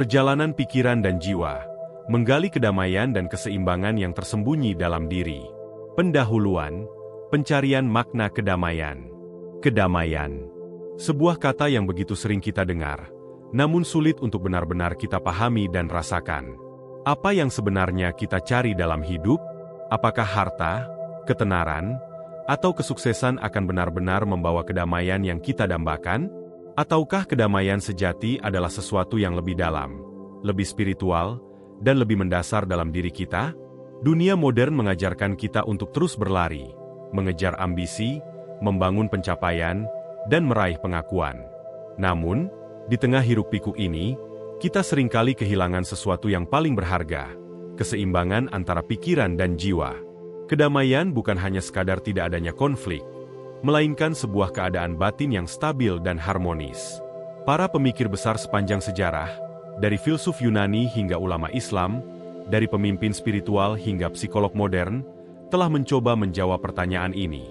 Perjalanan pikiran dan jiwa, menggali kedamaian dan keseimbangan yang tersembunyi dalam diri. Pendahuluan, pencarian makna kedamaian. Kedamaian, sebuah kata yang begitu sering kita dengar, namun sulit untuk benar-benar kita pahami dan rasakan. Apa yang sebenarnya kita cari dalam hidup? Apakah harta, ketenaran, atau kesuksesan akan benar-benar membawa kedamaian yang kita dambakan? Ataukah kedamaian sejati adalah sesuatu yang lebih dalam, lebih spiritual, dan lebih mendasar dalam diri kita? Dunia modern mengajarkan kita untuk terus berlari, mengejar ambisi, membangun pencapaian, dan meraih pengakuan. Namun, di tengah hiruk-pikuk ini, kita seringkali kehilangan sesuatu yang paling berharga, keseimbangan antara pikiran dan jiwa. Kedamaian bukan hanya sekadar tidak adanya konflik, melainkan sebuah keadaan batin yang stabil dan harmonis. Para pemikir besar sepanjang sejarah, dari filsuf Yunani hingga ulama Islam, dari pemimpin spiritual hingga psikolog modern, telah mencoba menjawab pertanyaan ini.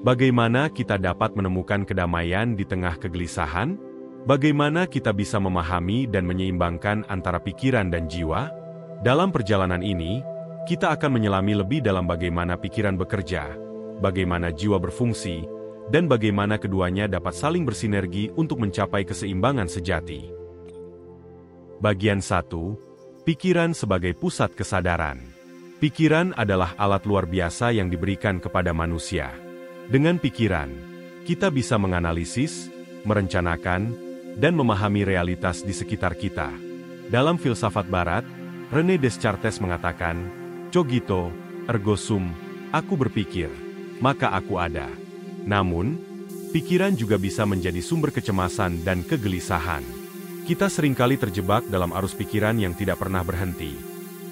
Bagaimana kita dapat menemukan kedamaian di tengah kegelisahan? Bagaimana kita bisa memahami dan menyeimbangkan antara pikiran dan jiwa? Dalam perjalanan ini, kita akan menyelami lebih dalam bagaimana pikiran bekerja, bagaimana jiwa berfungsi, dan bagaimana keduanya dapat saling bersinergi untuk mencapai keseimbangan sejati. Bagian 1. Pikiran sebagai pusat kesadaran. Pikiran adalah alat luar biasa yang diberikan kepada manusia. Dengan pikiran, kita bisa menganalisis, merencanakan, dan memahami realitas di sekitar kita. Dalam filsafat Barat, René Descartes mengatakan, "Cogito, ergo sum," aku berpikir, maka aku ada. Namun, pikiran juga bisa menjadi sumber kecemasan dan kegelisahan. Kita seringkali terjebak dalam arus pikiran yang tidak pernah berhenti,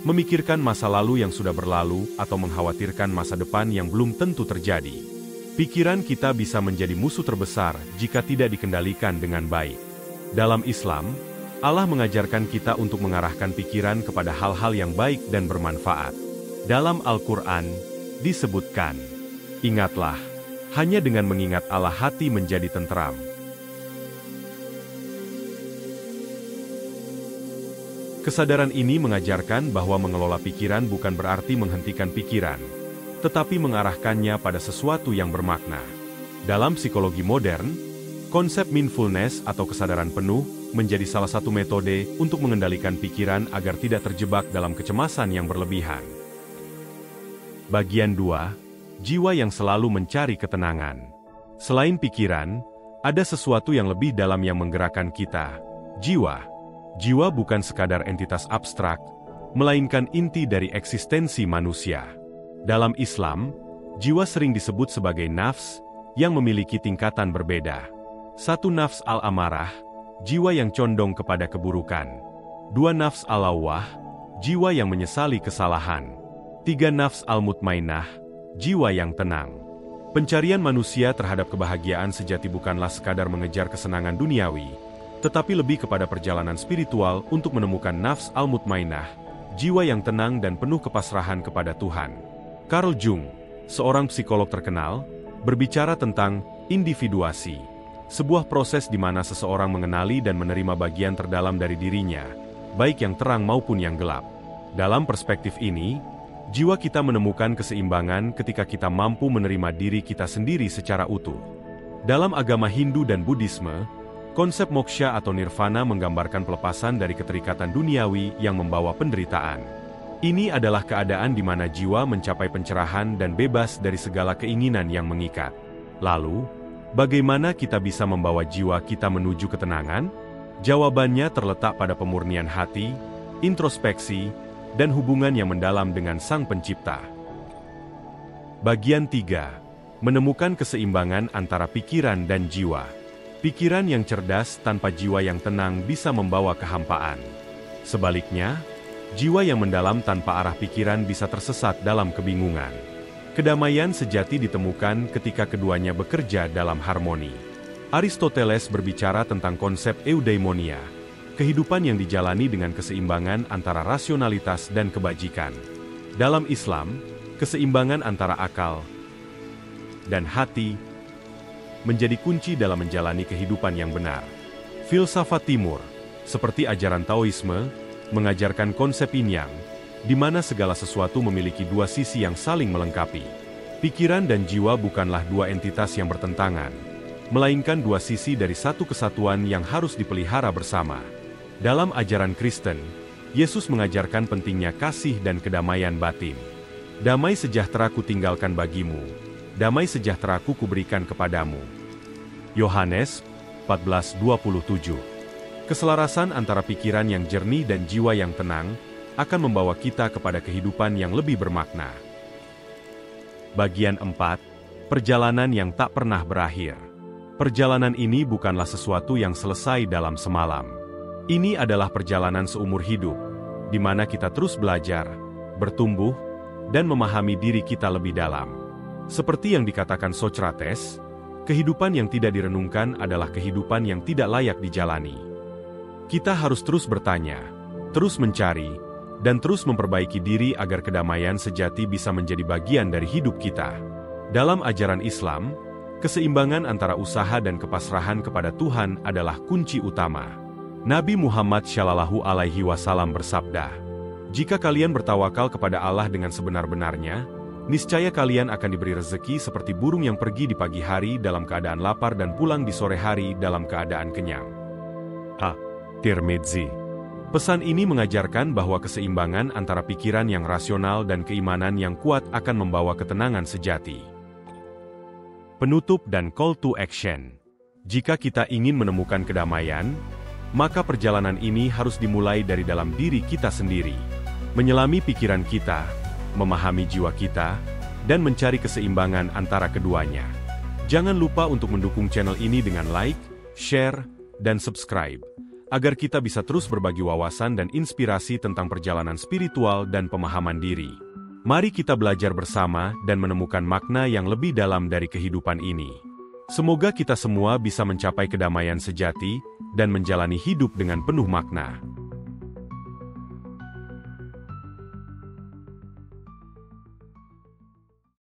memikirkan masa lalu yang sudah berlalu atau mengkhawatirkan masa depan yang belum tentu terjadi. Pikiran kita bisa menjadi musuh terbesar jika tidak dikendalikan dengan baik. Dalam Islam, Allah mengajarkan kita untuk mengarahkan pikiran kepada hal-hal yang baik dan bermanfaat. Dalam Al-Quran, disebutkan, "Ingatlah, hanya dengan mengingat Allah hati menjadi tentram." Kesadaran ini mengajarkan bahwa mengelola pikiran bukan berarti menghentikan pikiran, tetapi mengarahkannya pada sesuatu yang bermakna. Dalam psikologi modern, konsep mindfulness atau kesadaran penuh menjadi salah satu metode untuk mengendalikan pikiran agar tidak terjebak dalam kecemasan yang berlebihan. Bagian 2. Jiwa yang selalu mencari ketenangan. Selain pikiran, ada sesuatu yang lebih dalam yang menggerakkan kita, jiwa. Jiwa bukan sekadar entitas abstrak, melainkan inti dari eksistensi manusia. Dalam Islam, jiwa sering disebut sebagai nafs yang memiliki tingkatan berbeda. 1 nafs al-amarah, jiwa yang condong kepada keburukan. 2 nafs al-lawwah, jiwa yang menyesali kesalahan. 3 nafs al-mutmainah, jiwa yang tenang. Pencarian manusia terhadap kebahagiaan sejati bukanlah sekadar mengejar kesenangan duniawi, tetapi lebih kepada perjalanan spiritual untuk menemukan nafs al-mutmainah, jiwa yang tenang dan penuh kepasrahan kepada Tuhan. Carl Jung, seorang psikolog terkenal, berbicara tentang individuasi, sebuah proses di mana seseorang mengenali dan menerima bagian terdalam dari dirinya, baik yang terang maupun yang gelap. Dalam perspektif ini, jiwa kita menemukan keseimbangan ketika kita mampu menerima diri kita sendiri secara utuh. Dalam agama Hindu dan Buddhisme, konsep moksha atau nirvana menggambarkan pelepasan dari keterikatan duniawi yang membawa penderitaan. Ini adalah keadaan di mana jiwa mencapai pencerahan dan bebas dari segala keinginan yang mengikat. Lalu, bagaimana kita bisa membawa jiwa kita menuju ketenangan? Jawabannya terletak pada pemurnian hati, introspeksi, dan hubungan yang mendalam dengan Sang Pencipta. Bagian 3. Menemukan keseimbangan antara pikiran dan jiwa. Pikiran yang cerdas tanpa jiwa yang tenang bisa membawa kehampaan. Sebaliknya, jiwa yang mendalam tanpa arah pikiran bisa tersesat dalam kebingungan. Kedamaian sejati ditemukan ketika keduanya bekerja dalam harmoni. Aristoteles berbicara tentang konsep eudaimonia, kehidupan yang dijalani dengan keseimbangan antara rasionalitas dan kebajikan. Dalam Islam, keseimbangan antara akal dan hati menjadi kunci dalam menjalani kehidupan yang benar. Filsafat Timur, seperti ajaran Taoisme, mengajarkan konsep yin yang, di mana segala sesuatu memiliki dua sisi yang saling melengkapi. Pikiran dan jiwa bukanlah dua entitas yang bertentangan, melainkan dua sisi dari satu kesatuan yang harus dipelihara bersama. Dalam ajaran Kristen, Yesus mengajarkan pentingnya kasih dan kedamaian batin. Damai sejahtera kutinggalkan bagimu, damai sejahtera kuberikan kepadamu. Yohanes 14:27. Keselarasan antara pikiran yang jernih dan jiwa yang tenang akan membawa kita kepada kehidupan yang lebih bermakna. Bagian 4. Perjalanan yang tak pernah berakhir. Perjalanan ini bukanlah sesuatu yang selesai dalam semalam. Ini adalah perjalanan seumur hidup, di mana kita terus belajar, bertumbuh, dan memahami diri kita lebih dalam. Seperti yang dikatakan Socrates, kehidupan yang tidak direnungkan adalah kehidupan yang tidak layak dijalani. Kita harus terus bertanya, terus mencari, dan terus memperbaiki diri agar kedamaian sejati bisa menjadi bagian dari hidup kita. Dalam ajaran Islam, keseimbangan antara usaha dan kepasrahan kepada Tuhan adalah kunci utama. Nabi Muhammad SAW bersabda, "Jika kalian bertawakal kepada Allah dengan sebenar-benarnya, niscaya kalian akan diberi rezeki seperti burung yang pergi di pagi hari dalam keadaan lapar dan pulang di sore hari dalam keadaan kenyang." Tirmidzi. Pesan ini mengajarkan bahwa keseimbangan antara pikiran yang rasional dan keimanan yang kuat akan membawa ketenangan sejati. Penutup dan call to action. Jika kita ingin menemukan kedamaian, maka perjalanan ini harus dimulai dari dalam diri kita sendiri. Menyelami pikiran kita, memahami jiwa kita, dan mencari keseimbangan antara keduanya. Jangan lupa untuk mendukung channel ini dengan like, share, dan subscribe, agar kita bisa terus berbagi wawasan dan inspirasi tentang perjalanan spiritual dan pemahaman diri. Mari kita belajar bersama dan menemukan makna yang lebih dalam dari kehidupan ini. Semoga kita semua bisa mencapai kedamaian sejati dan menjalani hidup dengan penuh makna.